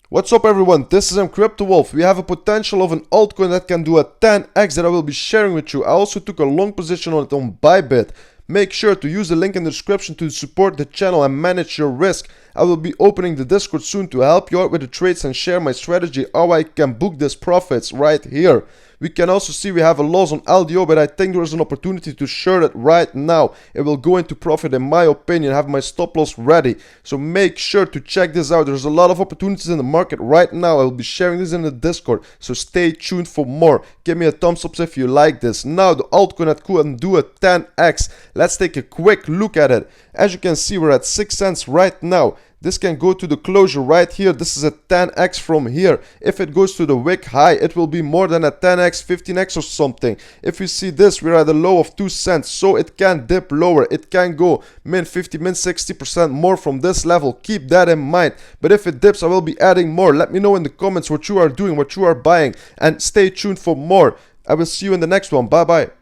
What's up everyone, this is Crypto Wolf. We have a potential of an altcoin that can do a 10x that I will be sharing with you. I also took a long position on it on ByBit. Make sure to use the link in the description to support the channel and manage your risk. I will be opening the Discord soon to help you out with the trades and share my strategy how I can book these profits right here. We can also see we have a loss on LDO, but I think there is an opportunity to short it right now. It will go into profit in my opinion. I have my stop loss ready. So make sure to check this out. There's a lot of opportunities in the market right now. I will be sharing this in the Discord. So stay tuned for more. Give me a thumbs up if you like this. Now the altcoin that could do a 10x. Let's take a quick look at it. As you can see, we're at 6 cents right now. This can go to the closure right here. This is a 10x from here. If it goes to the wick high, it will be more than a 10x, 15x or something. If you see this, we're at a low of 2 cents. So it can dip lower. It can go min 50, min 60% more from this level. Keep that in mind. But if it dips, I will be adding more. Let me know in the comments what you are doing, what you are buying. And stay tuned for more. I will see you in the next one. Bye bye.